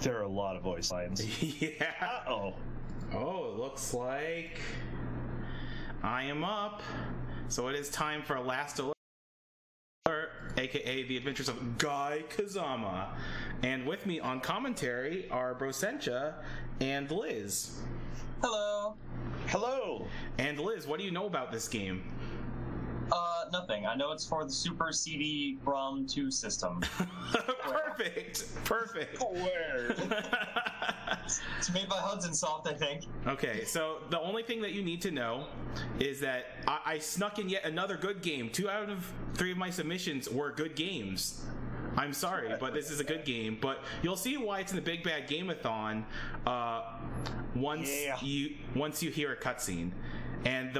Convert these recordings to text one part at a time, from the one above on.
There are a lot of voice lines. Yeah. Uh-oh. Oh, it looks like I am up. So it is time for Last Alert, aka The Adventures of Guy Kazama. And with me on commentary are Brosencha and Liz. Hello. Hello. And Liz, what do you know about this game? Nothing. I know it's for the Super CD-ROM 2 system. Perfect. Where? It's made by Hudson Soft, I think. Okay, so the only thing that you need to know is that I snuck in yet another good game. 2 out of 3 of my submissions were good games. I'm sorry, but this is a good game. But you'll see why it's in the Big Bad Game-a-thon once you hear a cutscene. And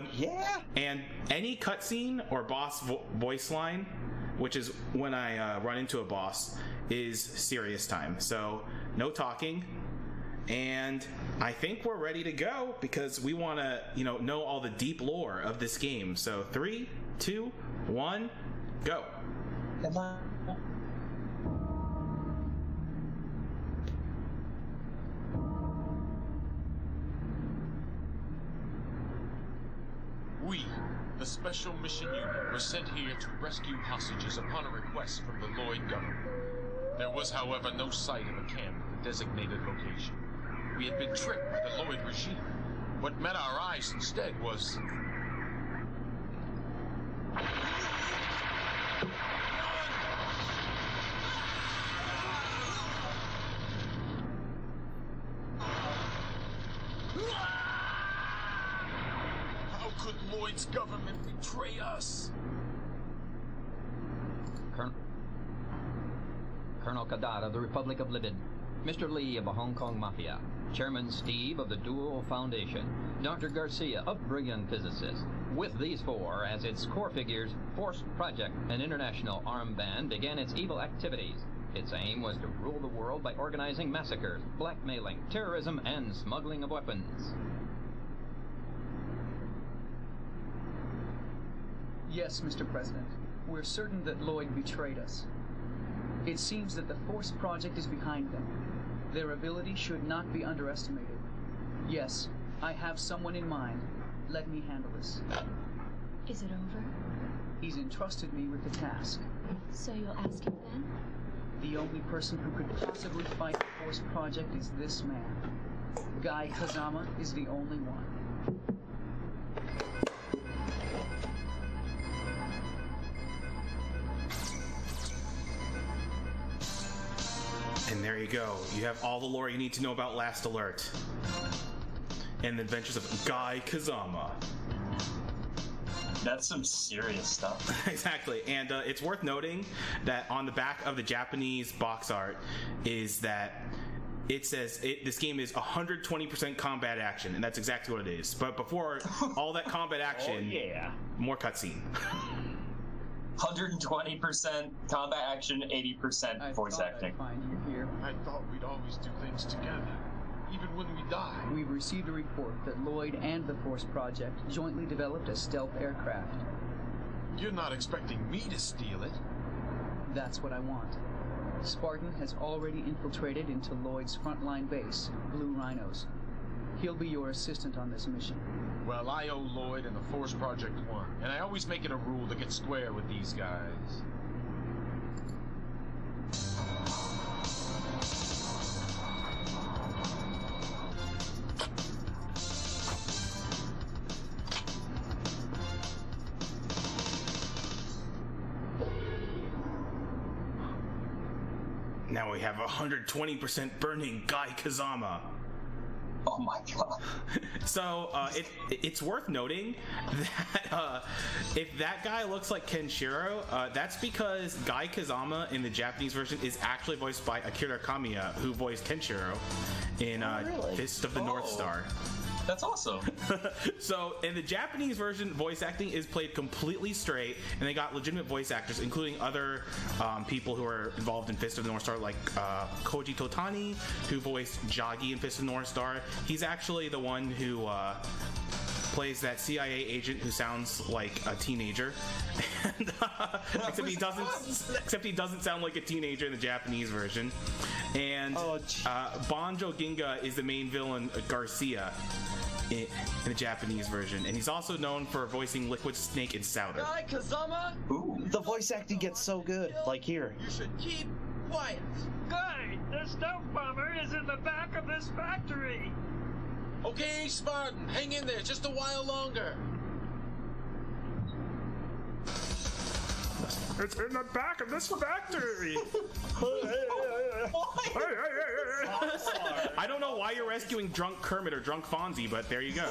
and any cutscene or boss voice line, which is when I run into a boss, is serious time. So no talking. And I think we're ready to go because we want to, know all the deep lore of this game. So 3, 2, 1, go. We, the Special Mission Unit, were sent here to rescue hostages upon a request from the Lloyd government. There was, however, no sight of a camp at the designated location. We had been tricked by the Lloyd regime. What met our eyes instead was... How could Lloyd's government betray us? Colonel Kadar of the Republic of Libid, Mr. Lee of the Hong Kong Mafia, Chairman Steve of the Duo Foundation, Dr. Garcia of Brilliant Physicists. With these 4 as its core figures, Force Project, an international armed band, began its evil activities. Its aim was to rule the world by organizing massacres, blackmailing, terrorism, and smuggling of weapons. Yes, Mr. President. We're certain that Lloyd betrayed us. It seems that the Force Project is behind them. Their ability should not be underestimated. Yes, I have someone in mind. Let me handle this. Is it over? He's entrusted me with the task. So you'll ask him then? The only person who could possibly fight the Force Project is this man. Guy Kazama is the only one. And there you go. You have all the lore you need to know about Last Alert. And the adventures of Guy Kazama. That's some serious stuff. Exactly. And it's worth noting that on the back of the Japanese box art is that it says this game is 120% combat action, and that's exactly what it is. But before all that combat action, more cutscene. 120% combat action, 80% voice acting. I'd find you here. I thought we'd always do things together, even when we die. We've received a report that Lloyd and the Force Project jointly developed a stealth aircraft. You're not expecting me to steal it. That's what I want. Spartan has already infiltrated into Lloyd's frontline base, Blue Rhinos. He'll be your assistant on this mission. Well, I owe Lloyd and the Force Project one, and I always make it a rule to get square with these guys. Now we have 120% burning Guy Kazama. Oh my god. So it's worth noting that if that guy looks like Kenshiro, that's because Guy Kazama in the Japanese version is actually voiced by Akira Kamiya, who voiced Kenshiro in Fist of the North Star. That's awesome. So in the Japanese version, voice acting is played completely straight, and they got legitimate voice actors, including other people who are involved in Fist of the North Star, like Koji Totani, who voiced Jagi in Fist of the North Star. He's actually the one who plays that CIA agent who sounds like a teenager, and, except he doesn't sound like a teenager in the Japanese version. And Banjo Ginga is the main villain, Garcia, in the Japanese version, and he's also known for voicing Liquid Snake in Souter. Guy Kazama, Ooh, the voice acting gets so good. Like here. you should keep quiet. Guy, the stealth bomber is in the back of this factory. Okay, Spartan, hang in there just a while longer. It's in the back of this factory. I don't know why you're rescuing drunk Kermit or drunk Fonzie, but there you go.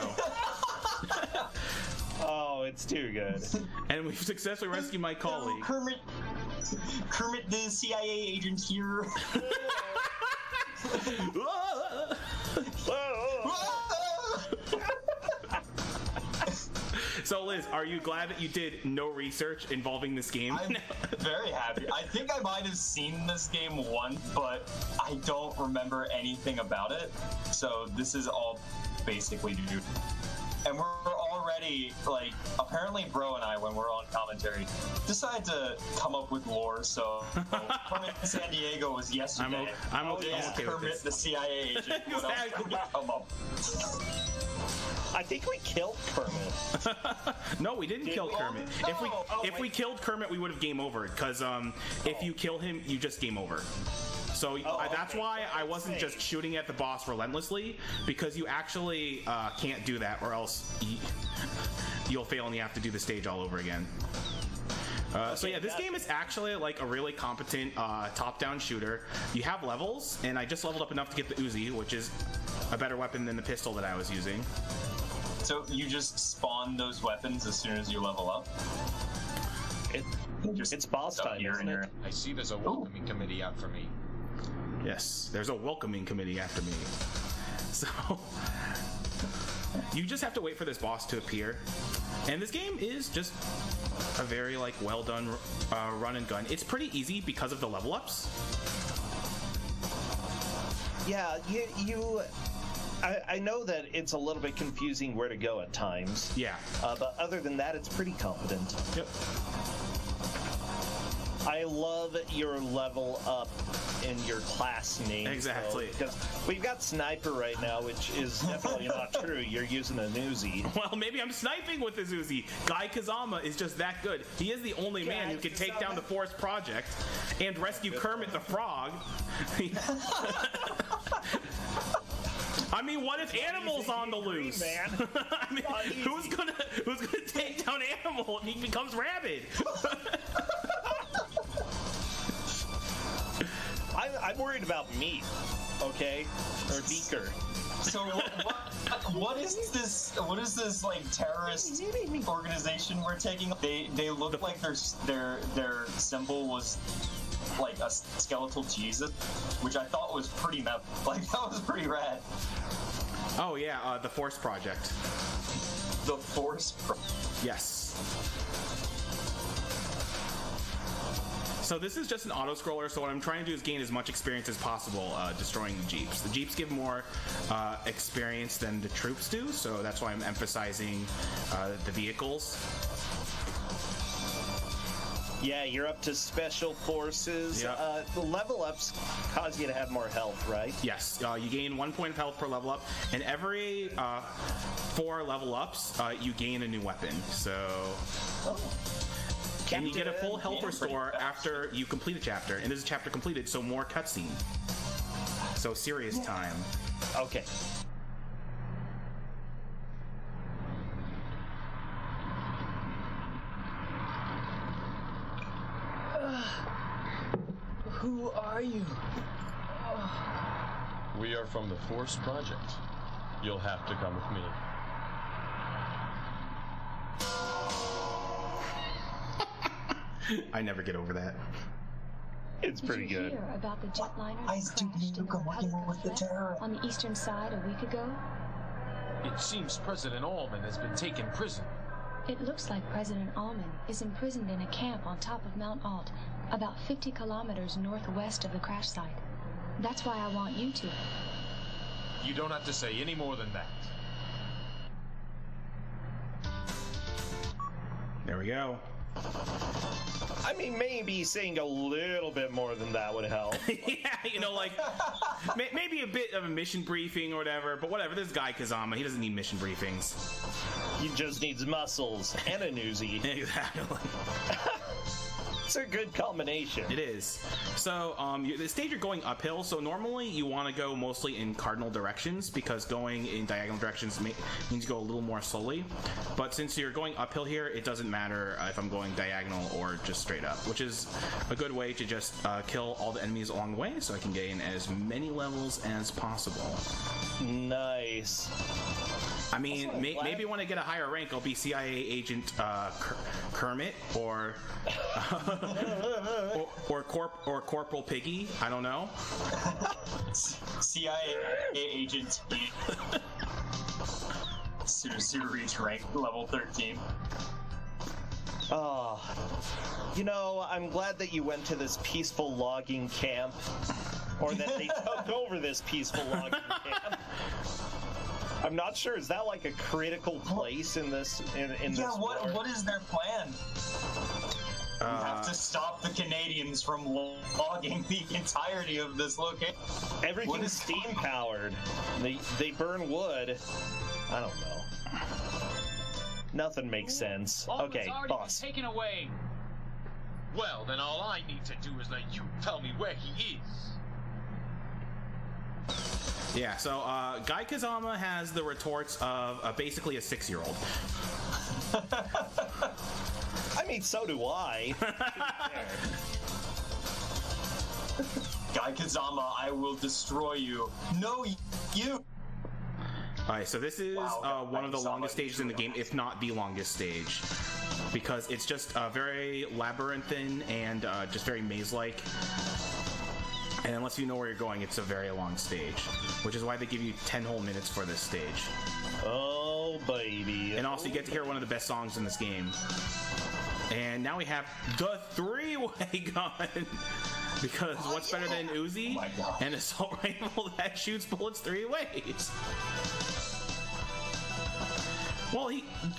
Oh, it's too good. And we've successfully rescued my colleague. Kermit, the CIA agent here. So, Liz, are you glad that you did no research involving this game? I'm very happy. I think I might have seen this game once, but I don't remember anything about it. So this is all basically new. And we're already, like, apparently Bro and I, when we're on commentary, decided to come up with lore. So Kermit in San Diego was yesterday. I'm okay with Kermit, this. the CIA agent. What else could we come up? I think we killed Kermit. No, we didn't kill Kermit. No. If we killed Kermit, we would have game over, because if you kill him, you just game over. So that's why I wasn't just shooting at the boss relentlessly, because you actually can't do that, or else you'll fail and you have to do the stage all over again. So yeah, this game is actually like a really competent top-down shooter. You have levels, and I just leveled up enough to get the Uzi, which is a better weapon than the pistol that I was using. So you just spawn those weapons as soon as you level up? It's boss time, isn't it? I see there's a welcoming committee out for me. Yes, there's a welcoming committee after me. So you just have to wait for this boss to appear. And this game is just a very like well done run and gun. It's pretty easy because of the level ups. Yeah, I know that it's a little bit confusing where to go at times. Yeah. But other than that, it's pretty competent. Yep. I love your level up in your class name. Exactly. Because we've got Sniper right now, which is definitely not true. You're using an Uzi. Well, maybe I'm sniping with his Uzi. Guy Kazama is just that good. He is the only man who can take down the Forest Project and rescue Kermit the Frog. I mean, what if Animal's on the loose? Man. I mean, who's gonna take down Animal if he becomes rabid? I'm worried about meat, okay, or Beaker. So what is this? What is this like terrorist organization we're taking? They look like their symbol was like a skeletal Jesus, which I thought was pretty that was pretty rad. Oh yeah, the Force Project. The Force. Yes. So this is just an auto-scroller, so what I'm trying to do is gain as much experience as possible destroying the Jeeps. The Jeeps give more experience than the troops do, so that's why I'm emphasizing the vehicles. Yeah, you're up to Special Forces. Yep. The level ups cause you to have more health, right? Yes, you gain 1 point of health per level up, and every 4 level ups, you gain a new weapon. So... And you get a full health restore after you complete a chapter. And this is chapter completed, so more cutscene. So serious time. Okay. Who are you? We are from the Force Project. You'll have to come with me. I never get over that. It's pretty Did you good. hear about the jetliner I that do crashed in the working Republic with of the Leth terror. on the eastern side a week ago? It seems President Allman has been taken prisoner. It looks like President Allman is imprisoned in a camp on top of Mount Alt, about 50 kilometers northwest of the crash site. That's why I want you to. You don't have to say any more than that. There we go. I mean, maybe saying a little bit more than that would help. Yeah, you know, like maybe a bit of a mission briefing or whatever. But whatever. This guy Kazama, he doesn't need mission briefings. He just needs muscles and a newsie. Exactly. It's a good combination. It is. So, the stage you're going uphill, so normally you want to go mostly in cardinal directions, because going in diagonal directions means you go a little more slowly. But since you're going uphill here, it doesn't matter if I'm going diagonal or just straight up, which is a good way to just kill all the enemies along the way, so I can gain as many levels as possible. Nice. I mean, maybe when I get a higher rank, I'll be CIA agent Kermit or or Corporal Piggy. I don't know. CIA agent to reach rank level 13. Oh, you know, I'm glad that you went to this peaceful logging camp, or that they took over this peaceful logging camp. I'm not sure. Is that like a critical place in this? In this war? What is their plan? We have to stop the Canadians from logging the entirety of this location. Everything's steam powered. They burn wood. I don't know. Nothing makes sense. Okay, boss. Taken away. Well, then all I need to do is let you tell me where he is. Yeah, so Guy Kazama has the retorts of basically a 6-year-old. I mean, so do I. Guy Kazama, I will destroy you. No, you. Alright, so this is one of the longest stages in the game, if not the longest stage, because it's just very labyrinthine and just very maze-like. And unless you know where you're going, it's a very long stage, which is why they give you 10 whole minutes for this stage. Oh, baby. And also, you get to hear one of the best songs in this game. And now we have the 3-way gun! Because what's better than Uzi? An assault rifle that shoots bullets 3 ways? Well,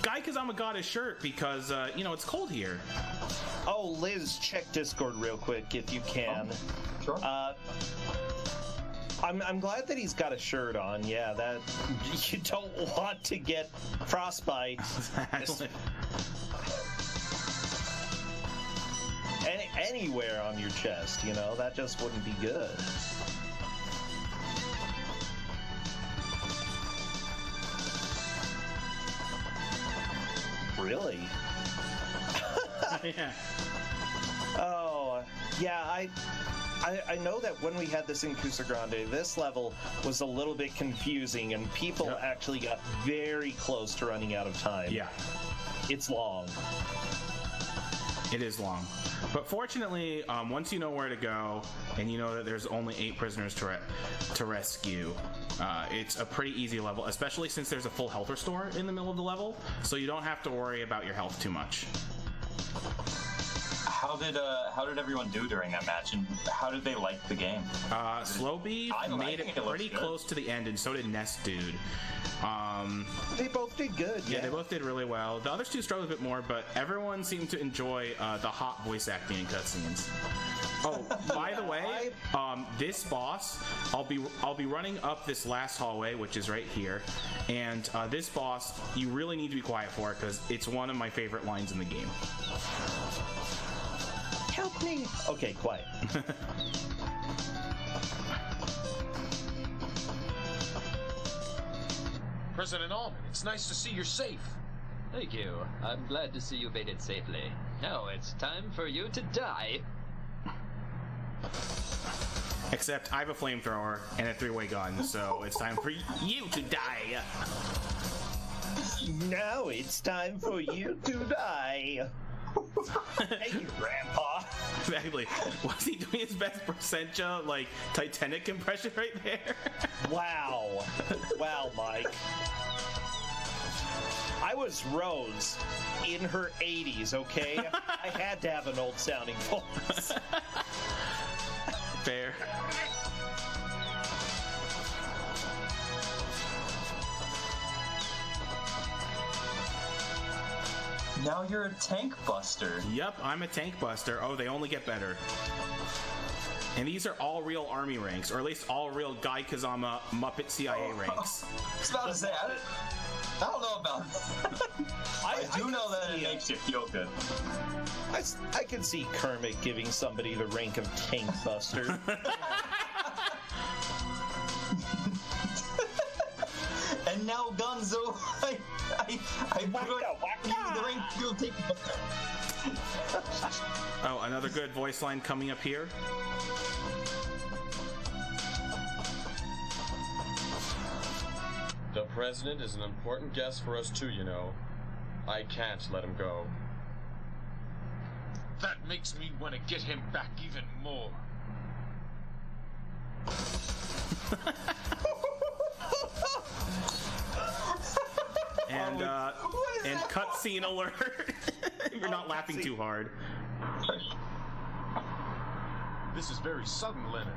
Guy Kazama got his shirt because, you know, it's cold here. Oh, Liz, check Discord real quick if you can. Sure. I'm glad that he's got a shirt on. Yeah, that you don't want to get frostbite. Anywhere on your chest, you know, that just wouldn't be good. Really? Yeah. Oh, yeah, I know that when we had this in Cusa Grande, this level was a little bit confusing, and people actually got very close to running out of time. Yeah. It's long. It is long. But fortunately, once you know where to go, and you know that there's only 8 prisoners to rescue, it's a pretty easy level, especially since there's a full health restore in the middle of the level, so you don't have to worry about your health too much. How did everyone do during that match, and how did they like the game? Slowbeef made it pretty close to the end, and so did Nest Dude. They both did good. Yeah, they both did really well. The others two struggled a bit more, but everyone seemed to enjoy the hot voice acting and cutscenes. Oh, by the way, this boss, I'll be running up this last hallway, which is right here, and this boss you really need to be quiet for because it's one of my favorite lines in the game. Help me! Okay, quiet. President Allman, it's nice to see you're safe. Thank you. I'm glad to see you made it safely. Now it's time for you to die. Except I have a flamethrower and a 3-way gun, so it's time for you to die. Now it's time for you to die. Thank you, Grandpa. Exactly. Was he doing his best Percentia, like, Titanic impression right there? Wow. Wow, Mike. I was Rose in her 80s, okay? I had to have an old-sounding voice. Fair. Now you're a tank buster. Yep, I'm a tank buster. Oh, they only get better. And these are all real army ranks, or at least all real Guy Kazama Muppet CIA ranks. I was about to say, I don't know about that. I do know that it makes you feel good. I can see Kermit giving somebody the rank of tank buster. And now, Gonzo, I put you the rank to take. Oh, another good voice line coming up here. The president is an important guest for us too, you know. I can't let him go. That makes me want to get him back even more. And cutscene alert. You're not laughing too hard. This is very sudden, Leonard.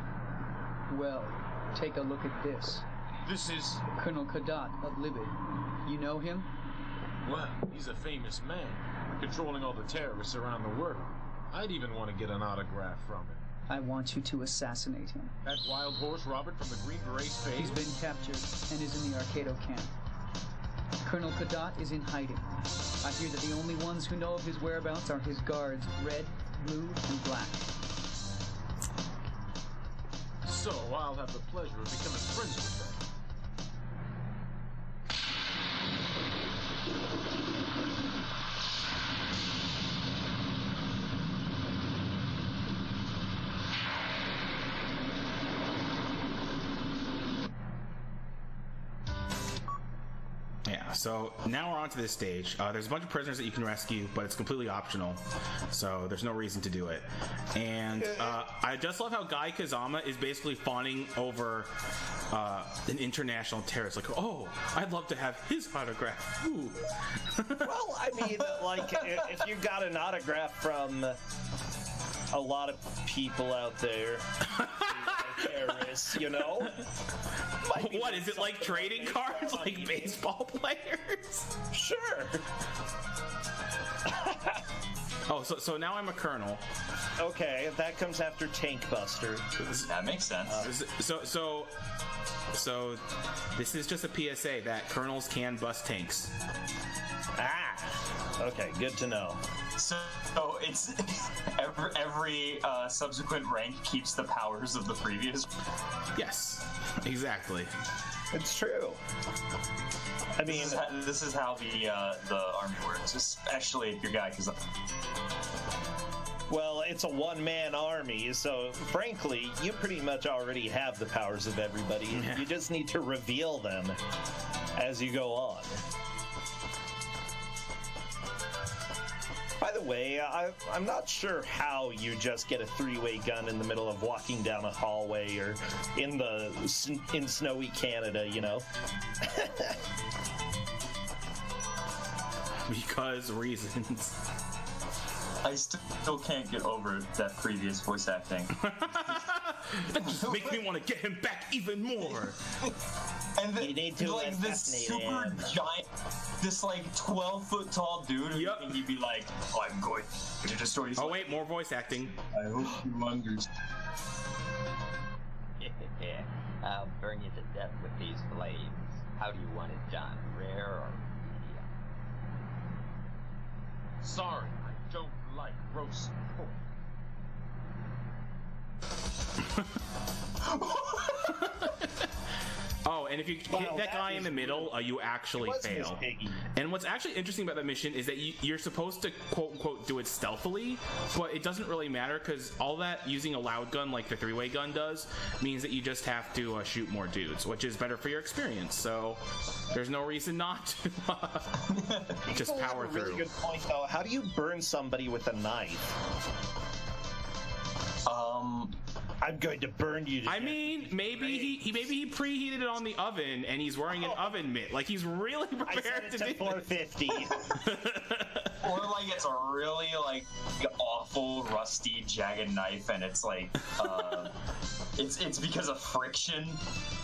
Well, take a look at this. This is... Colonel Kadat of Libid. You know him? Well, he's a famous man, controlling all the terrorists around the world. I'd even want to get an autograph from him. I want you to assassinate him. That wild horse Robert from the Green Beret phase? He's been captured and is in the Arcado camp. Colonel Kadat is in hiding. I hear that the only ones who know of his whereabouts are his guards, Red, Blue, and Black. So I'll have the pleasure of becoming friends with them. Yeah, so now we're on to this stage. There's a bunch of prisoners that you can rescue, but it's completely optional, so there's no reason to do it. And I just love how Guy Kazama is basically fawning over an international terrorist. Like, oh, I'd love to have his autograph. Ooh. Well, I mean, like, if you got an autograph from a lot of people out there, terrorists, you know? What, is it like trading cards, like baseball players? Sure. Oh, so now I'm a colonel. Okay, that comes after Tank Buster. That makes sense. So this is just a PSA that colonels can bust tanks. Ah, okay, good to know. So it's every subsequent rank keeps the powers of the previous. Yes, exactly. It's true. I mean, this is how the army works, especially if you're Guy Kazama. Well, it's a one-man army, so frankly, you pretty much already have the powers of everybody. Yeah. You just need to reveal them as you go on. By the way, I'm not sure how you just get a three-way gun in the middle of walking down a hallway or in snowy Canada, you know? Because reasons. I still can't get over that previous voice acting. That just makes me want to get him back even more. And you need to like this super giant, this like 12-foot tall dude, yep. And you'd be like, oh, I'm going to destroy you. Oh wait, more voice acting. I hope you understand. I'll burn you to death with these flames. How do you want it done? Rare or medium? Sorry, I don't like roast pork. Oh, and if you hit that guy in the middle, you actually fail. And what's actually interesting about that mission is that you're supposed to quote-unquote do it stealthily, but it doesn't really matter because all that using a loud gun like the three-way gun does means that you just have to shoot more dudes, which is better for your experience. So there's no reason not to just power through. Really good point, though. How do you burn somebody with a knife? I'm going to burn you to death. I mean, maybe he preheated it on the oven and he's wearing an oven mitt. Like he's really prepared I set it to 450. Or like it's a really like awful, rusty, jagged knife, and it's like it's because of friction.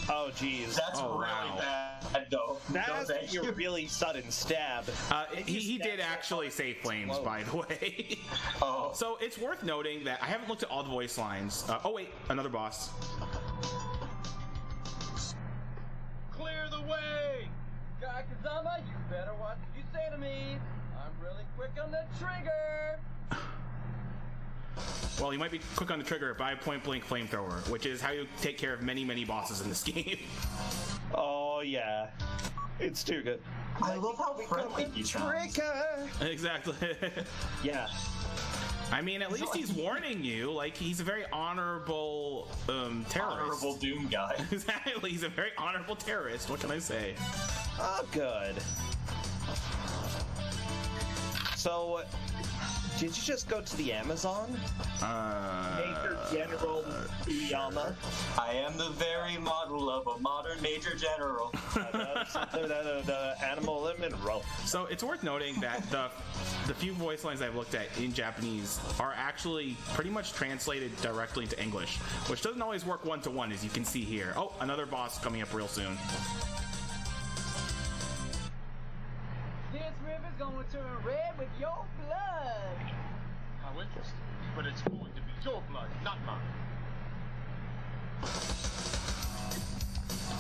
Oh, geez. That's Oh, really wow. bad, though. That's thank your you. really sudden stab. He did actually say flames, by the way. Oh. So it's worth noting that I haven't looked at all the voice lines. Oh wait, another boss. Clear the way! Guy Kazama, you better watch what you say to me. I'm really quick on the trigger. Well, you might be quick on the trigger by point blank flamethrower, which is how you take care of many bosses in this game. Oh, yeah. It's too good. I love how friendly he sounds. Trigger! Exactly. Yeah. I mean, at least he's warning you. Like, he's a very honorable terrorist. Honorable Doom guy. Exactly. He's a very honorable terrorist. What can I say? Oh, good. So, did you just go to the Amazon? Major General Uyama? I am the very model of a modern Major General. Animal and mineral. So it's worth noting that the few voice lines I've looked at in Japanese are actually pretty much translated directly into English, which doesn't always work one-to-one, as you can see here. Oh, another boss coming up real soon. This river's gonna turn red with your blood. How interesting. But it's going to be your blood, not mine.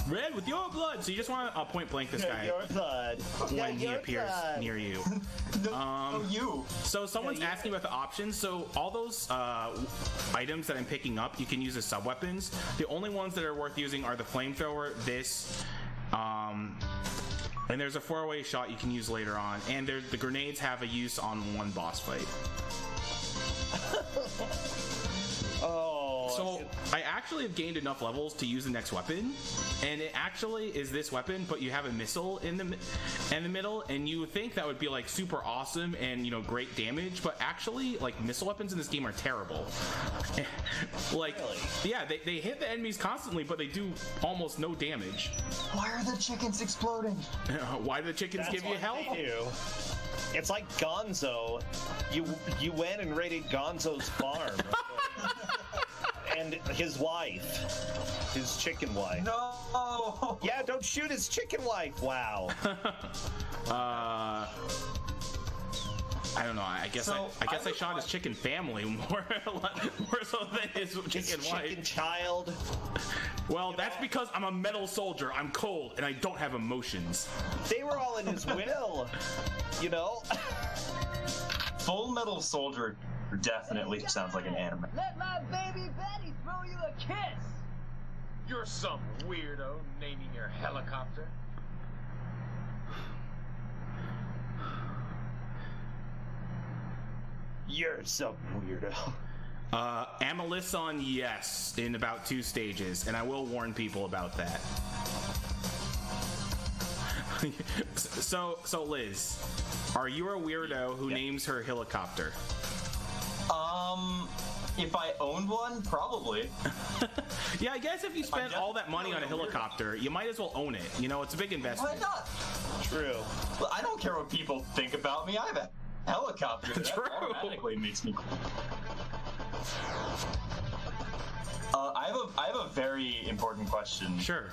Red with your blood! So you just want to point blank this guy Your blood. when he Your appears blood. near you. No, you. So someone's asking about the options. So all those items that I'm picking up, you can use as sub-weapons. The only ones that are worth using are the flamethrower, this, and there's a 4-way shot you can use later on. And the grenades have a use on one boss fight. Oh. So I actually have gained enough levels to use the next weapon, and it actually is this weapon, but you have a missile in the middle, and you would think that would be like super awesome and great damage, but actually like missile weapons in this game are terrible. Like, Really? yeah, they hit the enemies constantly, but they do almost no damage. Why are the chickens exploding? Why do the chickens That's give you what health? they do. It's like Gonzo. You went and raided Gonzo's farm. And his wife. His chicken wife. No! Yeah, don't shoot his chicken wife. Wow. I don't know. I guess So, I shot his chicken family more so than his chicken His wife. chicken child. Well, that's because I'm a metal soldier. I'm cold and I don't have emotions. They were all in his will. You know? Full Metal Soldier definitely sounds like an anime. Let my baby Betty throw you a kiss. You're some weirdo naming your helicopter. You're some weirdo. Amelisson, yes, in about 2 stages, and I will warn people about that. So Liz, are you a weirdo who names her helicopter? If I owned one, probably. Yeah, I guess if you spent all that money on a helicopter, you might as well own it. It's a big investment. Why not? True. Well, I don't care what people think about me. I have a helicopter. That True. automatically makes me cool. I have a very important question. Sure.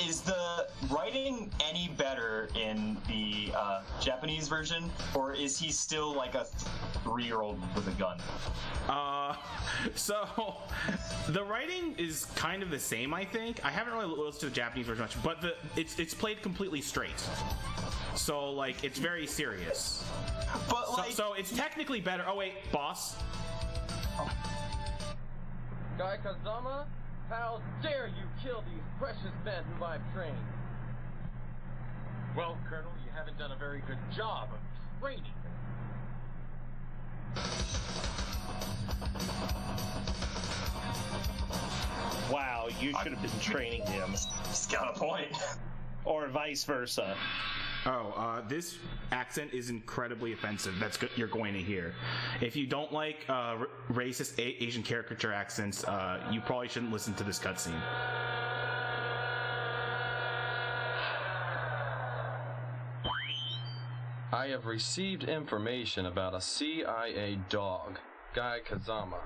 Is the writing any better in the Japanese version, or is he still like a 3-year-old with a gun? So the writing is kind of the same, I think. I haven't really listened to the Japanese version much, but it's played completely straight. So like it's very serious. But like, So it's technically better. Oh wait, boss. Guy Kazama, how dare you kill these precious men whom I've trained? Well, Colonel, you haven't done a very good job of training them. Wow, you should have been training him. he's got a point. Or vice versa. Oh, this accent is incredibly offensive. That's good. You're going to hear. If you don't like racist Asian caricature accents, you probably shouldn't listen to this cutscene. I have received information about a CIA dog, Guy Kazama,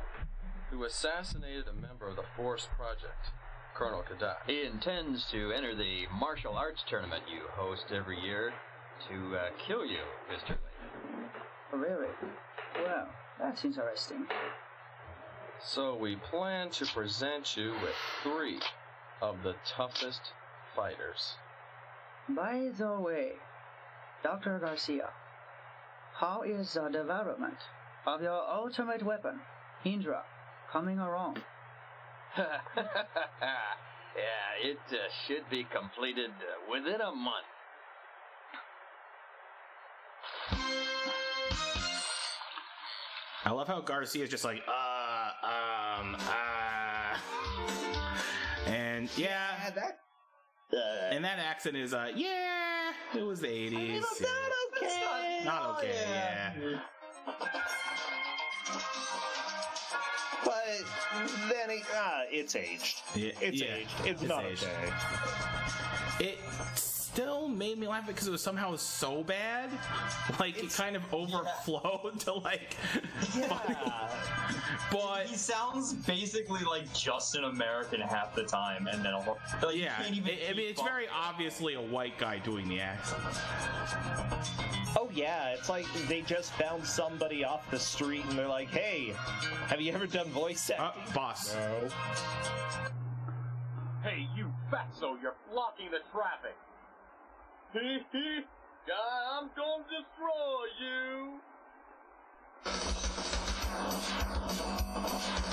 who assassinated a member of the Force Project, Colonel Kadak. He intends to enter the martial arts tournament you host every year to kill you, Mr. Lee. Really? Well, that's interesting. So we plan to present you with 3 of the toughest fighters. By the way, Dr. Garcia, how is the development of your ultimate weapon, Indra, coming along? Yeah, it should be completed within a month. I love how Garcia's just like, and yeah, and that accent is, yeah, it was the 80s. I mean, not okay. Not okay, yeah. But then it's aged. It's aged. It's not aged. okay. It still made me laugh because it was somehow so bad. Like, it kind of overflowed to, like... Yeah. But... He sounds basically like just an American half the time, and then like, yeah, you can't even I mean, it's very obviously a white guy doing the accent. Oh yeah, it's like they just found somebody off the street and they're like, hey, have you ever done voice acting? Boss. No. Hey, you fatso, you're blocking the traffic. I'm gonna destroy you.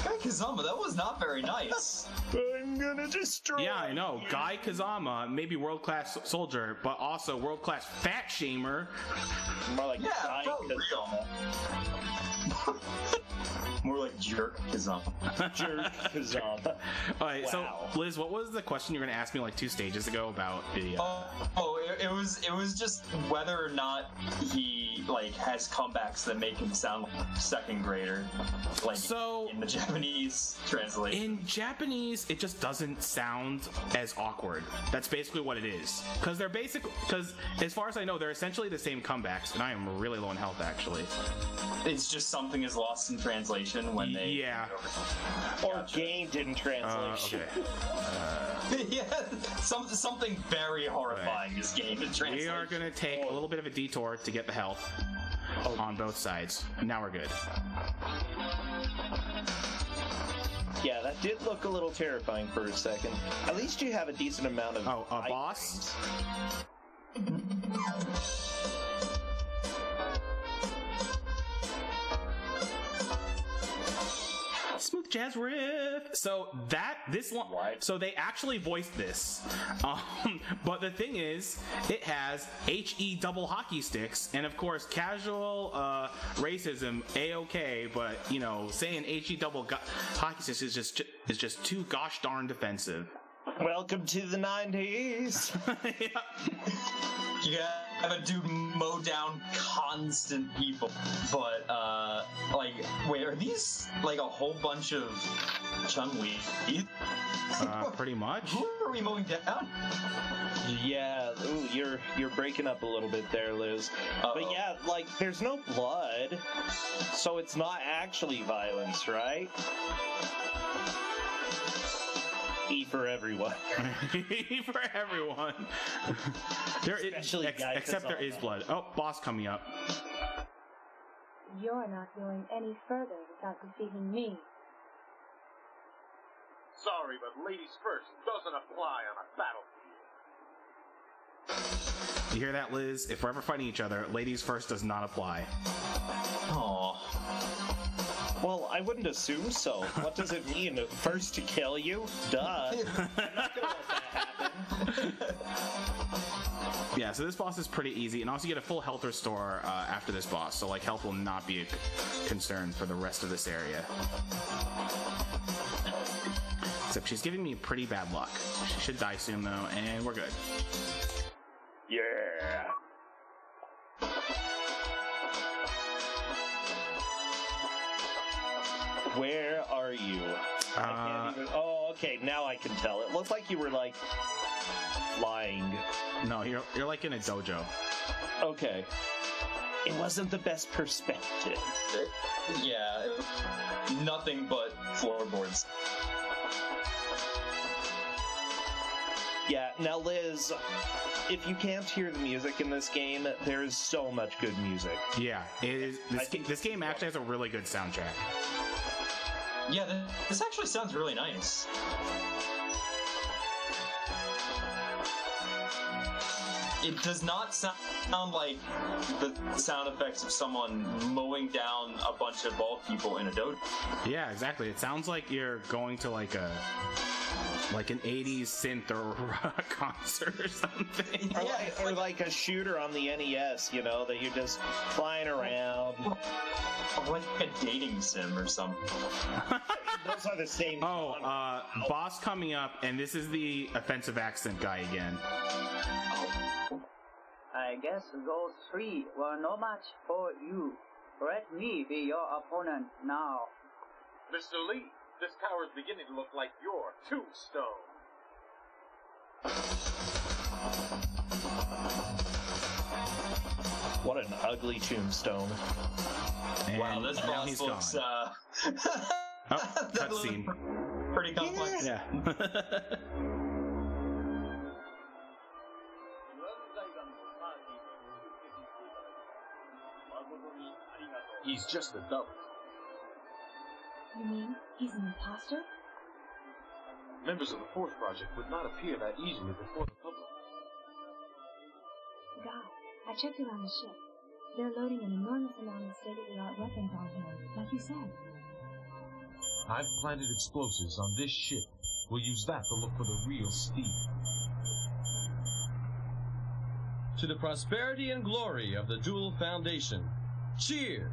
Guy Kazama, that was not very nice. I'm gonna destroy Yeah, I know. you. Guy Kazama, maybe world-class soldier, but also world-class fat shamer. More like Yeah, Guy for real. More like jerk Kazama. Jerk Kazama. Alright, Wow. so Liz, what was the question you were gonna ask me like 2 stages ago about the? It was just whether or not he like has comebacks that make him sound like a second grader, like in the Japanese translation. In Japanese, it just doesn't sound as awkward. That's basically what it is. Because as far as I know, they're essentially the same comebacks, and I am really low on health actually. It's just something is lost in translation when they or gained in translation. Yeah, something very horrifying is gained in translation. We are gonna take a little bit of a detour to get the health on both sides. Now we're good. Yeah, that did look a little terrifying for a second. At least you have a decent amount of... boss? Smooth jazz riff. So so they actually voiced this. But the thing is, it has HE double hockey sticks, and of course, casual racism A-okay, but you know, saying HE double hockey sticks is just too gosh darn defensive. Welcome to the 90s. You have a dude mow down constant people, but like, wait, are these like a whole bunch of Chun-Li? Pretty much. Who are we mowing down? Yeah, ooh, you're breaking up a little bit there, Liz. But yeah, like, there's no blood, so it's not actually violence, right? E for everyone. E for everyone. Except there is blood. Oh, boss coming up. You're not going any further without defeating me. Sorry, but ladies first doesn't apply on a battlefield. You hear that, Liz? If we're ever fighting each other, ladies first does not apply. Aww. Well, I wouldn't assume so. What does it mean? First to kill you? Duh. I'm not gonna let that happen. Yeah, so this boss is pretty easy, and also you get a full health restore after this boss, so like health will not be a concern for the rest of this area. Except she's giving me pretty bad luck. She should die soon though, and we're good. Yeah. Where are you? I can't even... Oh, okay, now I can tell. It looked like you were, like, flying. No, you're like in a dojo. Okay. it wasn't the best perspective. Yeah, nothing but floorboards. Yeah, now Liz, if you can't hear the music in this game, there is so much good music. Yeah, it is. This game actually has a really good soundtrack. Yeah, this actually sounds really nice. It does not sound like the sound effects of someone mowing down a bunch of bald people in a dojo. Yeah, exactly. It sounds like you're going to like an 80s synth or rock concert or something. Or like a shooter on the NES, you know, that you're just flying around. Or like a dating sim or something. Those are the same. Boss coming up, and this is the offensive accent guy again. I guess those three were no match for you. Let me be your opponent now. Mr. Lee, this tower is beginning to look like your tombstone. What an ugly tombstone. And wow, this now boss looks, cutscene. Pretty complex. Yeah. He's just a double. You mean he's an imposter? Members of the Fourth Project would not appear that easily before the public. God, I checked around the ship. They're loading an enormous amount of state-of-the-art weapons on here, like you said. I've planted explosives on this ship. We'll use that to look for the real Steve. To the prosperity and glory of the Duel Foundation. Cheers!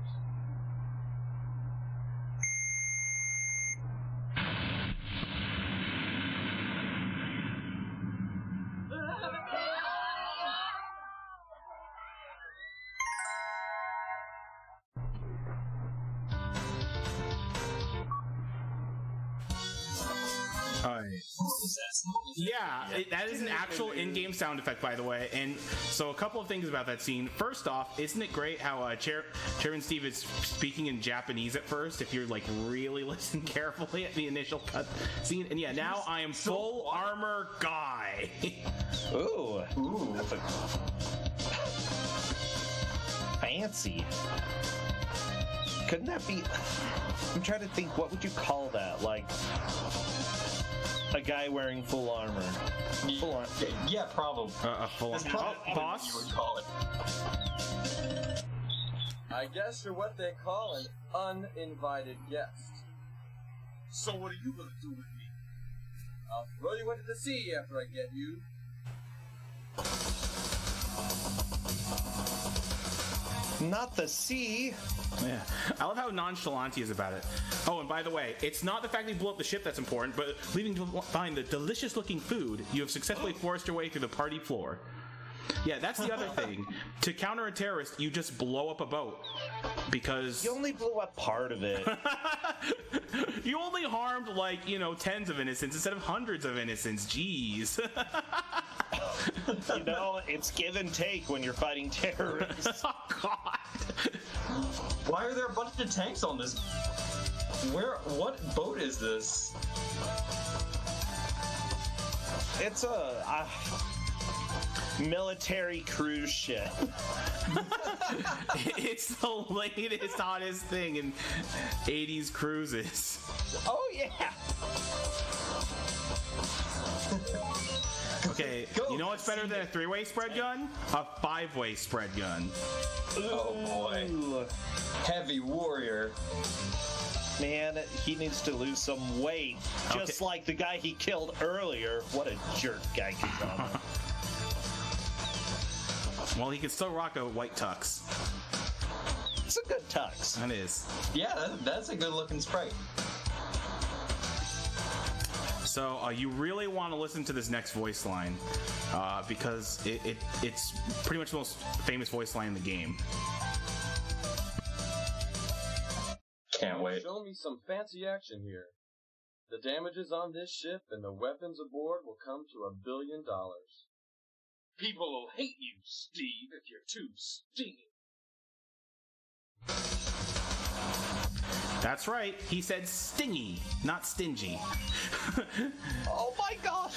Yeah, that is an actual in-game sound effect, by the way. And so a couple of things about that scene. First off, isn't it great how Chairman Steve is speaking in Japanese at first, if you're like really listening carefully at the initial cut scene? And yeah, now I am full armor guy. Ooh. That's fancy. Couldn't that be... I'm trying to think, what would you call that? Like... a guy wearing full armor. Full armor. Yeah, probably. A full armor. Boss? You would call it. I guess you're what they call an uninvited guest. So what are you gonna do with me? I'll throw you into the sea after I get you. Not the sea. Yeah. I love how nonchalant he is about it. Oh, and by the way, it's not the fact that you blew up the ship that's important, but leaving behind the delicious-looking food, you have successfully forced your way through the party floor. Yeah, that's the other thing. To counter a terrorist, you just blow up a boat. Because... you only blew up part of it. You only harmed, like, you know, tens of innocents instead of hundreds of innocents. Jeez. You know, it's give and take when you're fighting terrorists. Oh, God. Why are there a bunch of tanks on this? What boat is this? It's a military cruise ship. It's the latest, hottest thing in 80s cruises. Oh, yeah. Okay, you know what's better than a 3-way spread gun? A 5-way spread gun. Oh boy. Heavy warrior. Man, he needs to lose some weight. Just like the guy he killed earlier. What a jerk, Guy Kazama. Well, he can still rock a white tux. It's a good tux. That is. Yeah, that's a good looking sprite. So you really want to listen to this next voice line because it's pretty much the most famous voice line in the game. Can't wait. Show me some fancy action here. The damages on this ship and the weapons aboard will come to $1 billion. People will hate you, Steve, if you're too stinging. That's right, he said stingy, not stingy. Oh my god!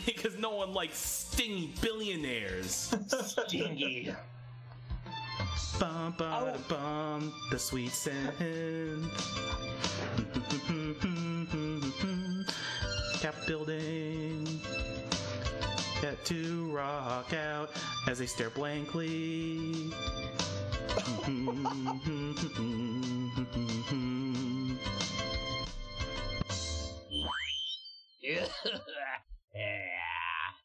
Because no one likes stingy billionaires. Stingy. Bum, ba, bum, the sweet scent. Cap building. Get to rock out as they stare blankly.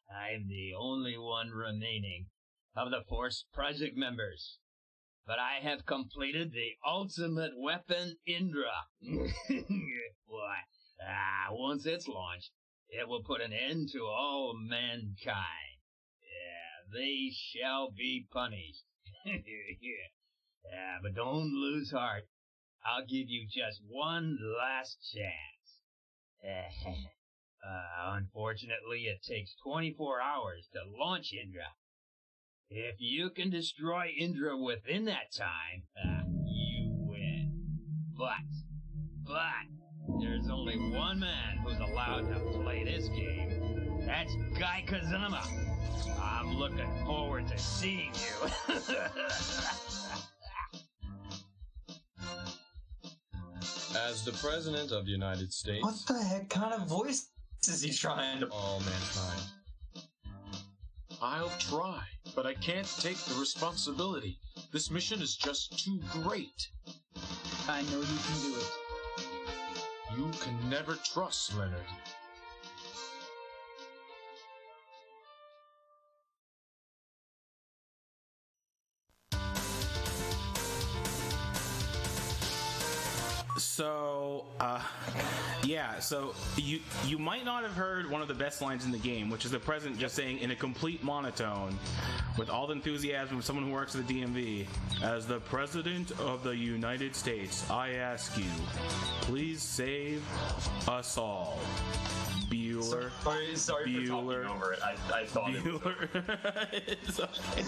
I'm the only one remaining of the Force Project members. But I have completed the ultimate weapon, Indra. Once it's launched, it will put an end to all mankind. They shall be punished. But don't lose heart. I'll give you just one last chance. Unfortunately, it takes 24 hours to launch Indra. If you can destroy Indra within that time, you win. But, there's only one man who's allowed to play this game. That's Guy Kazama. I'm looking forward to seeing you. As the President of the United States... What the heck kind of voice is he trying to... all mankind. I'll try, but I can't take the responsibility. This mission is just too great. I know you can do it. You can never trust Leonard. So, yeah, so you might not have heard one of the best lines in the game, which is the president just saying in a complete monotone, with all the enthusiasm of someone who works at the DMV, as the President of the United States, I ask you, please save us all. Bueller. Sorry for talking over it. I thought Bueller. It's okay.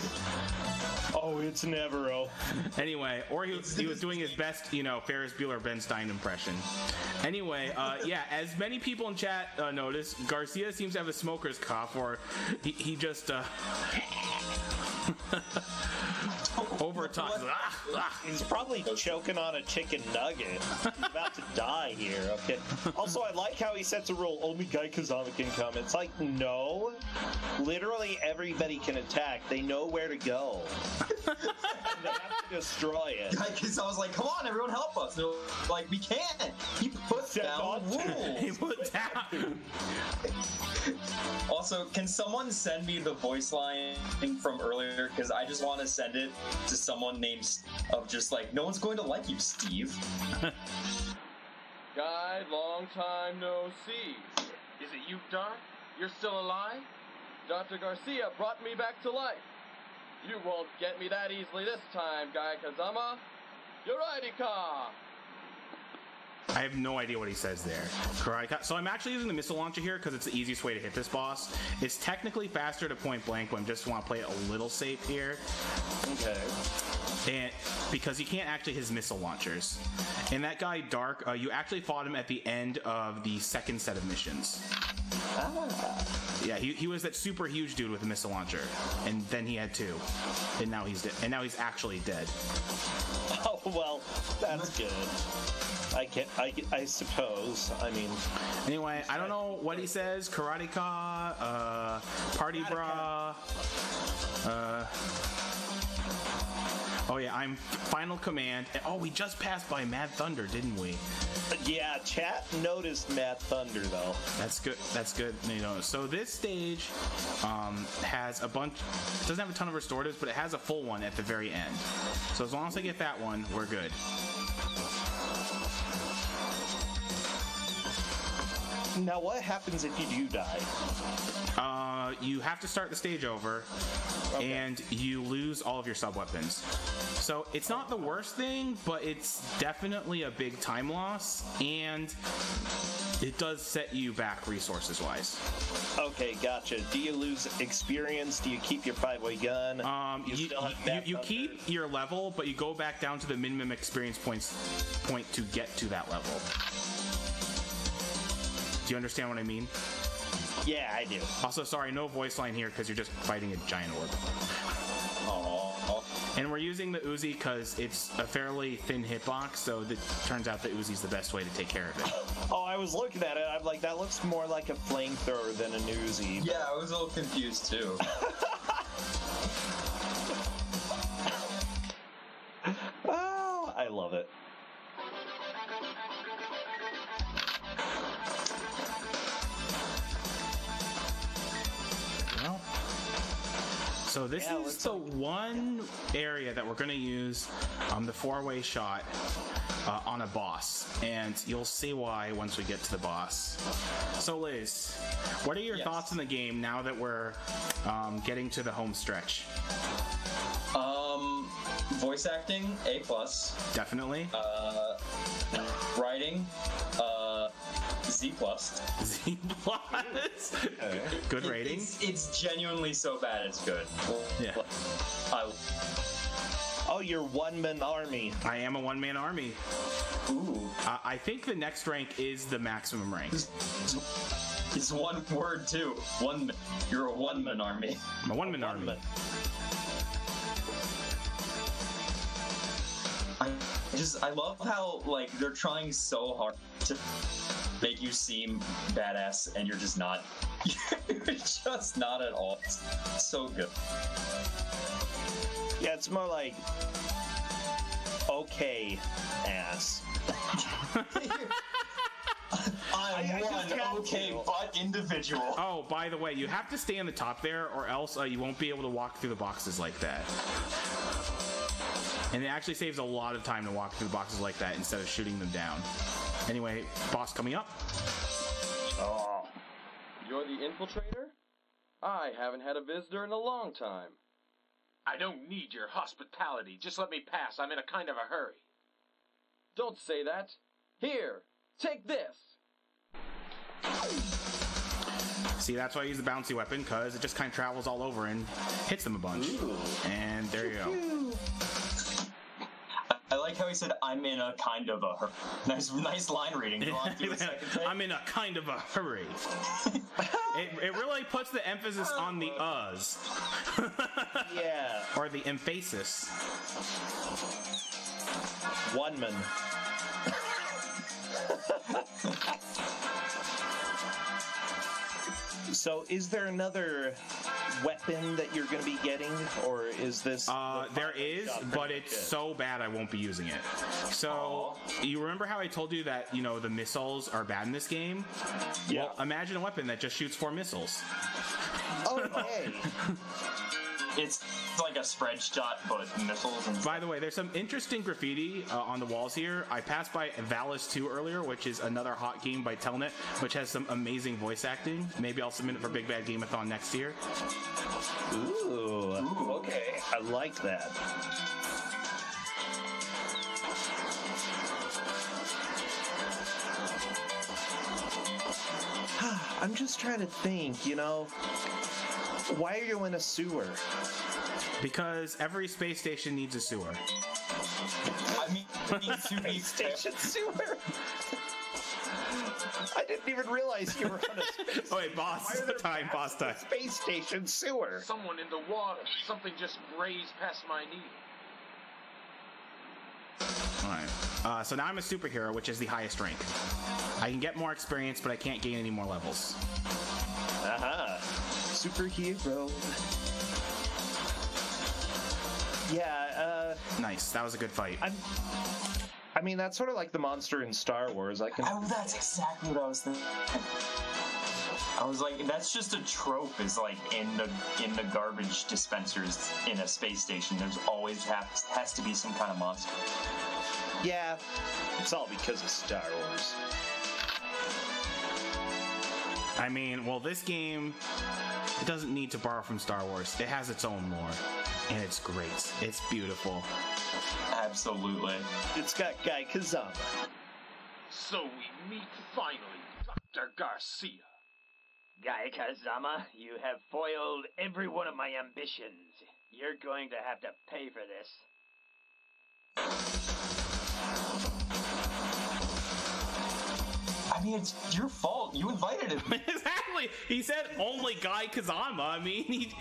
Oh, it's Nevero. Anyway, or he was doing his best, Ferris Bueller Ben Stein impression. Anyway, yeah, as many people in chat notice, Garcia seems to have a smoker's cough, or he just overtalks. He's probably choking on a chicken nugget. He's about to die here. Okay. Also, I like how he sets a rule: only Guy Kazama can come. It's like, no, literally everybody can attack. They know where to go. And they have to destroy it. Guy Kazama's like, come on, everyone, help us. They're like, we can't. He put down rules. He put down. Also, can someone send me the voice line from earlier? Because I just want to send it to someone named of just like, no one's going to like you, Steve. Guy, long time no see. Is it you, Doc? You're still alive? Dr. Garcia brought me back to life. You won't get me that easily this time, Guy Kazama. You're righty-ka. I have no idea what he says there. So I'm actually using the missile launcher here because it's the easiest way to hit this boss. It's technically faster to point blank, but I just want to play it a little safe here. Okay. And because you can't actually hit his missile launchers. And that guy, Dark, you actually fought him at the end of the second set of missions. Yeah, he was that super huge dude with a missile launcher, and then he had two, and now he's dead. And now he's actually dead. Oh well, that's good. I suppose. I mean. Anyway, I don't know what he says. Karate-ka, party bra. Oh yeah, I'm Final Command. Oh, we just passed by Mad Thunder, didn't we? Yeah, chat noticed Mad Thunder though. That's good. That's good. So this stage has a bunch. Doesn't have a ton of restoratives, but it has a full one at the very end. So as long as I get that one, we're good. Now, what happens if you do die? You have to start the stage over, okay. And you lose all of your sub-weapons. So it's not the worst thing, but it's definitely a big time loss, and It does set you back resources-wise. Okay, gotcha. Do you lose experience? Do you keep your 5-way gun? You keep your level, but you go back down to the minimum experience point to get to that level. Do you understand what I mean? Yeah, I do. Also, sorry, no voice line here because you're just fighting a giant orb. Oh. And we're using the Uzi because it's a fairly thin hitbox, so it turns out the Uzi's the best way to take care of it. Oh, I was looking at it. I'm like, that looks more like a flamethrower than an Uzi. Yeah, I was a little confused too. Oh, I love it. Well, so this is the one area that we're going to use the 4-way shot on a boss, and you'll see why once we get to the boss. So Liz, what are your thoughts on the game now that we're getting to the home stretch? Voice acting, A+. Definitely. Writing, Z+. Z+. Good rating. It's genuinely so bad it's good. Yeah. Oh, you're one-man army. I am a one-man army. Ooh. I think the next rank is the maximum rank. It's one word too. You're a one-man army. I'm a one-man army. I love how, like, they're trying so hard to make you seem badass, and you're just not. You're just not at all. It's so good. Yeah, it's more like, okay, ass. I'm one okay but individual. Oh, by the way, you have to stay on the top there, or else you won't be able to walk through the boxes like that. And it actually saves a lot of time to walk through the boxes like that instead of shooting them down. Anyway, boss coming up. Oh. You're the infiltrator? I haven't had a visitor in a long time. I don't need your hospitality. Just let me pass. I'm in a kind of a hurry. Don't say that. Here, take this. See, that's why I use the bouncy weapon, because it just kind of travels all over and hits them a bunch. Ooh. And there you go. I like how he said, I'm in a kind of a hurry. Nice line reading. Go on, do a second take. I'm in a kind of a hurry. It really puts the emphasis on the uhs. Yeah. Or the emphasis. One-man. So, is there another weapon that you're going to be getting, or is this? There is, but it's so bad I won't be using it. So, you remember how I told you that, you know, the missiles are bad in this game? Yeah. Well, imagine a weapon that just shoots 4 missiles. Okay. It's like a spread shot, but missiles and stuff. By the way, there's some interesting graffiti on the walls here. I passed by Valis 2 earlier, which is another hot game by Telnet, which has some amazing voice acting. Maybe I'll submit it for Big Bad Gameathon next year. Ooh. Okay. I like that. I'm just trying to think, you know, why are you in a sewer? Because every space station needs a sewer. I mean, space station sewer. I didn't even realize you were on a space. Oh wait, boss time. Space station sewer. Someone in the water. Something just grazed past my knee. Alright. So now I'm a superhero, which is the highest rank. I can get more experience, but I can't gain any more levels. Aha. Superhero. Yeah, Nice. That was a good fight. I mean, that's sort of like the monster in Star Wars. Oh, that's exactly what I was thinking. I was like, that's just a trope. Is like in the garbage dispensers in a space station. There's always has to be some kind of monster. Yeah, it's all because of Star Wars. I mean, well, this game, it doesn't need to borrow from Star Wars. It has its own lore, and it's great. It's beautiful. Absolutely. It's got Guy Kazama. So we meet finally. Dr. Garcia. Guy Kazama, you have foiled every one of my ambitions. You're going to have to pay for this. I mean, it's your fault. You invited him. Exactly. He said only Guy Kazama. I mean,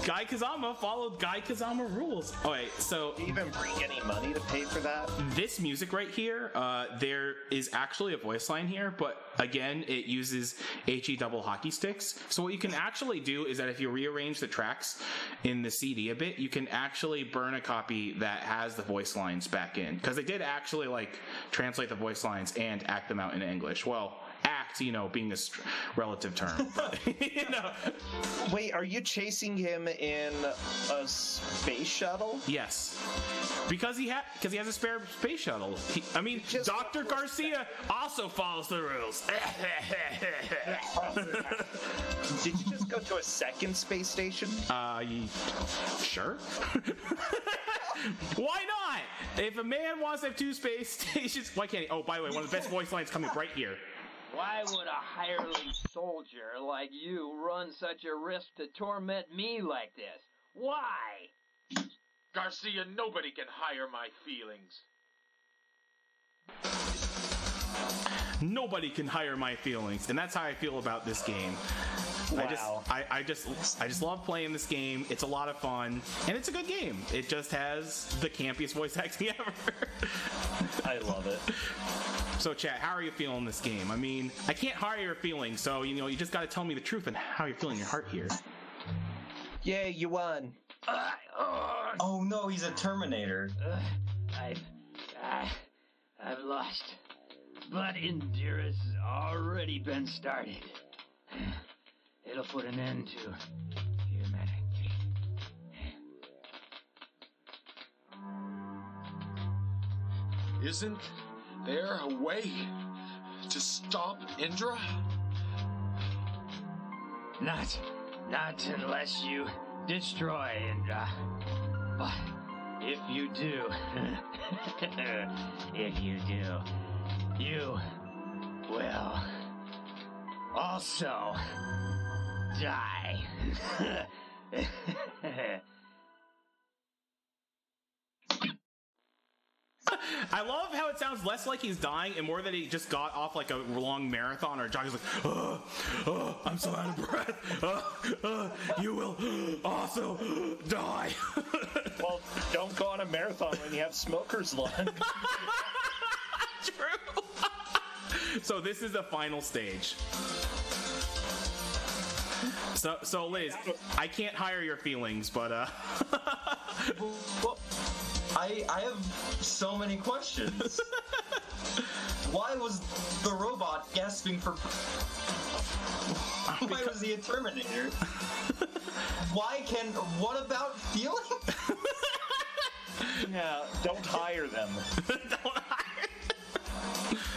Guy Kazama followed Guy Kazama rules. All right, so Do you even bring any money to pay for that? this music right here, there is actually a voice line here, but again, it uses HE double hockey sticks. So what you can actually do is that if you rearrange the tracks in the CD a bit, you can actually burn a copy that has the voice lines back in, because they did actually like translate the voice lines and act them out in English. Well, act, being a relative term. But, Wait, are you chasing him in a space shuttle? Yes. Because he has a spare space shuttle. Dr. Garcia also follows the rules. Did you just go to a second space station? Sure. Why not? If a man wants to have two space stations, why can't he? Oh, by the way, one of the best voice lines coming right here. Why would a hireling soldier like you run such a risk to torment me like this? Why? Garcia, nobody can hire my feelings. Nobody can hire my feelings, and that's how I feel about this game. Wow. I just love playing this game. It's a lot of fun, and it's a good game. It just has the campiest voice acting ever. I love it. So, chat, how are you feeling this game? I mean, I can't hire your feelings, so you just got to tell me the truth and how you're feeling in your heart here. Yeah, you won. Oh no, he's a Terminator. I've lost. But Indira's already been started. It'll put an end to humanity. Isn't there a way to stop Indra? Not unless you destroy Indra. But if you do, you will also die. I love how it sounds less like he's dying and more that he just got off like a long marathon or jogging. He's like, I'm so out of breath. You will also die. Well, don't go on a marathon when you have smoker's lungs. True. So this is the final stage. So Liz, I can't hire your feelings, but Well, I have so many questions. Why was the robot gasping for... Why was he a Terminator? What about feeling? Yeah, don't hire them.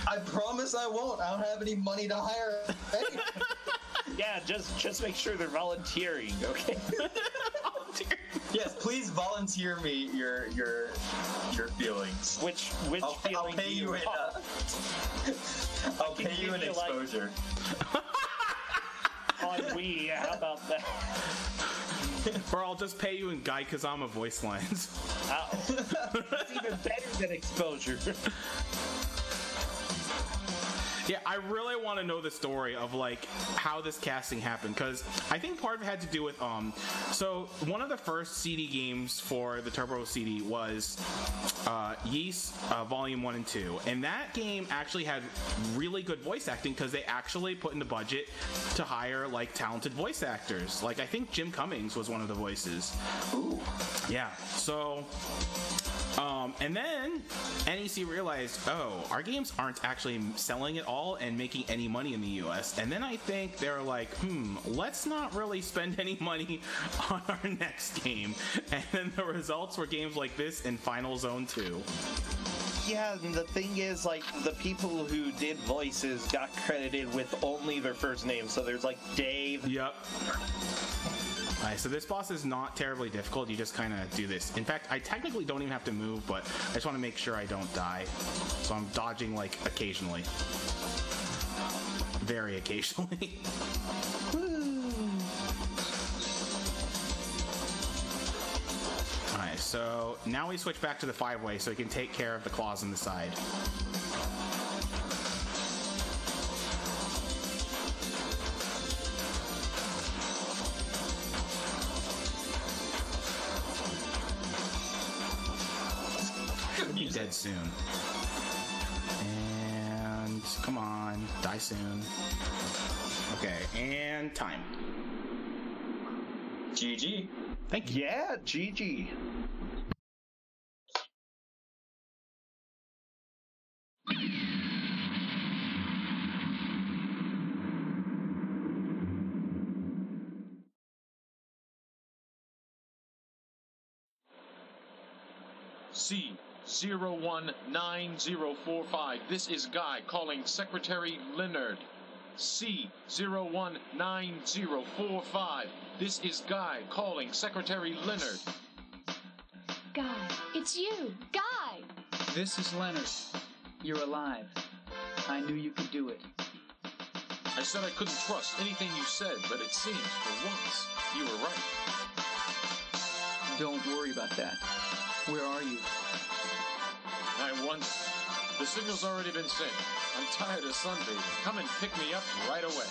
I promise I won't. I don't have any money to hire anyone. Yeah, just make sure they're volunteering, okay? Yes, please volunteer me your feelings. Which I'll feeling pay you in I'll pay you in exposure. On Wii, how about that? Or I'll just pay you in Guy Kazama voice lines. It's even better than exposure. Yeah, I really want to know the story of like how this casting happened, because I think part of it had to do with so one of the first CD games for the Turbo CD was Ys Volume 1 and 2, and that game actually had really good voice acting because they actually put in the budget to hire like talented voice actors. Like I think Jim Cummings was one of the voices. Ooh. Yeah. So and then NEC realized, oh, our games aren't actually selling at all and making any money in the US. And then I think they're like, let's not really spend any money on our next game. And then the results were games like this and Final Zone 2. Yeah, and the thing is, like, the people who did voices got credited with only their first name. So there's like Dave. Yep. Alright, so this boss is not terribly difficult. You just kind of do this. In fact, I technically don't even have to move, but I just want to make sure I don't die. So I'm dodging, like, occasionally. very occasionally. Alright, so now we switch back to the 5-way so we can take care of the claws on the side. Be dead soon. And come on, die soon. Okay, and time. GG. Thank you. Yeah, GG. C019045. This is Guy calling Secretary Leonard. C019045. This is Guy calling Secretary Leonard. Guy, it's you! Guy! This is Leonard. You're alive. I knew you could do it. I said I couldn't trust anything you said, but it seems, for once, you were right. Don't worry about that. Where are you? I wonder. The signal's already been sent. I'm tired of sunbathing. Come and pick me up right away.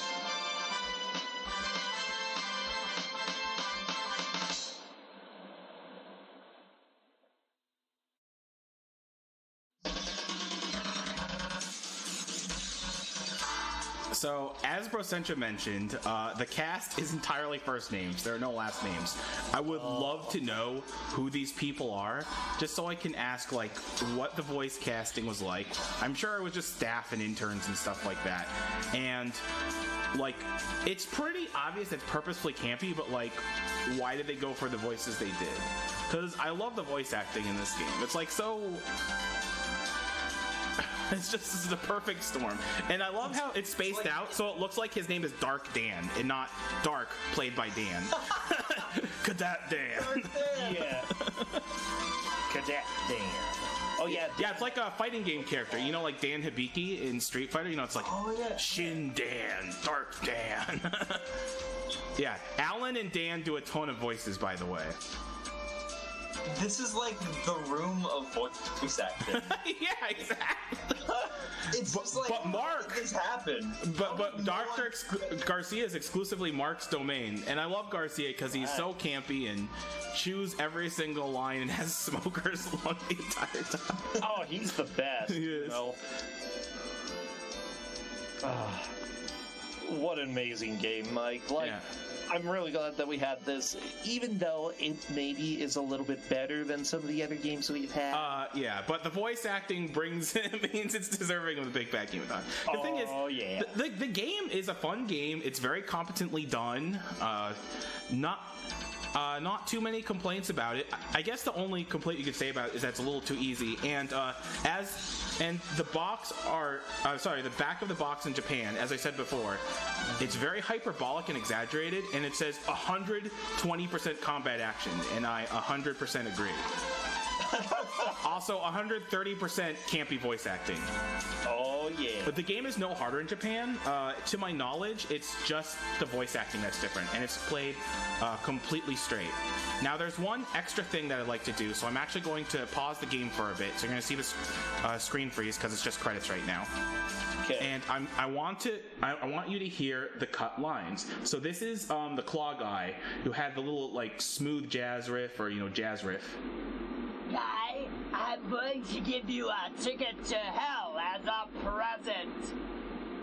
So, as Brocentra mentioned, the cast is entirely first names. There are no last names. I would love to know who these people are, just so I can ask, like, what the voice casting was like. I'm sure it was just staff and interns and stuff like that. And, like, it's pretty obvious it's purposefully campy, but, like, why did they go for the voices they did? Because I love the voice acting in this game. It's, like, so... It's just the perfect storm. And I love how it's spaced out, so it looks like his name is Dark Dan, and not Dark, played by Dan. Cadet Dan. Yeah. Cadet Dan. Oh, yeah. Yeah, it's like a fighting game character. You know, like Dan Hibiki in Street Fighter? You know, it's like, Shin Dan, Dark Dan. Yeah, Alan and Dan do a ton of voices, by the way. This is like the room of voice acting. Yeah, exactly. It's just like, but Mark, how did this happen? But Dr. Garcia is exclusively Mark's domain, and I love Garcia because he's so campy and chews every single line and has smokers along the entire time. Oh, he's the best. He is. You know? What an amazing game, Mike. Like, Yeah. I'm really glad that we had this, even though it maybe is a little bit better than some of the other games we've had. Yeah, but the voice acting means it's deserving of the Big Fat Game of the Time. The thing is, yeah. the game is a fun game. It's very competently done. Not too many complaints about it. I guess the only complaint you could say about it is that it's a little too easy. And the back of the box in Japan, as I said before, it's very hyperbolic and exaggerated, and it says 120% combat action, and I 100% agree. Also, 130% campy voice acting. Oh, yeah. But the game is no harder in Japan. To my knowledge, it's just the voice acting that's different, and it's played completely straight. Now, there's one extra thing that I'd like to do, so I'm actually going to pause the game for a bit. So you're going to see this screen freeze because it's just credits right now. Okay. And I want you to hear the cut lines. So this is the Claw guy who had the little like smooth jazz riff, or jazz riff. Guy, I'm going to give you a ticket to hell as a present.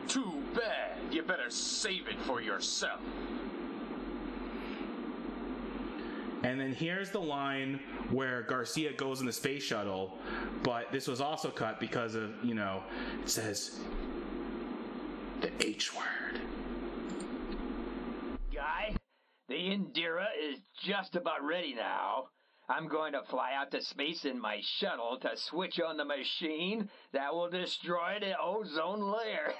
Too bad. You better save it for yourself. And then here's the line where Garcia goes in the space shuttle, but this was also cut because of, it says the H word. Guy, the Indira is just about ready now. I'm going to fly out to space in my shuttle to switch on the machine that will destroy the ozone layer.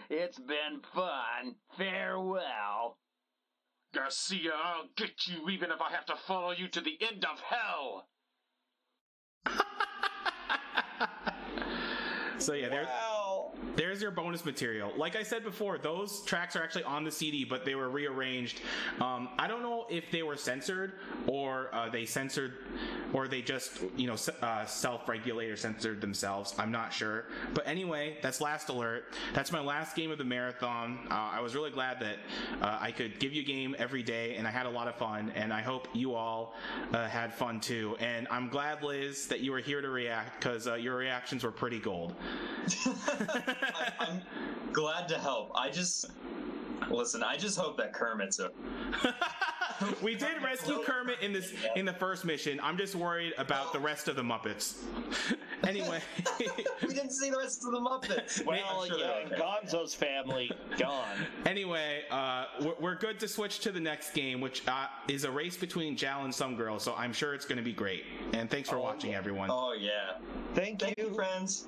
It's been fun. Farewell. Garcia, I'll get you even if I have to follow you to the end of hell. So yeah, there's your bonus material. Like I said before, those tracks are actually on the CD, but they were rearranged. I don't know if they were censored or they just, self-regulate or censored themselves. I'm not sure. But anyway, that's Last Alert. That's my last game of the marathon. I was really glad that I could give you a game every day, and I had a lot of fun, and I hope you all had fun too. And I'm glad, Liz, that you were here to react, because your reactions were pretty gold. I'm glad to help. I just hope that Kermit's a... We did rescue Kermit in the first mission. I'm just worried about the rest of the Muppets. Anyway. We didn't see the rest of the Muppets. Well, Gonzo's family, gone. Anyway, we're good to switch to the next game, which is a race between Jal and some girls, so I'm sure it's going to be great. And thanks for watching, everyone. Oh, yeah. Thank you, friends.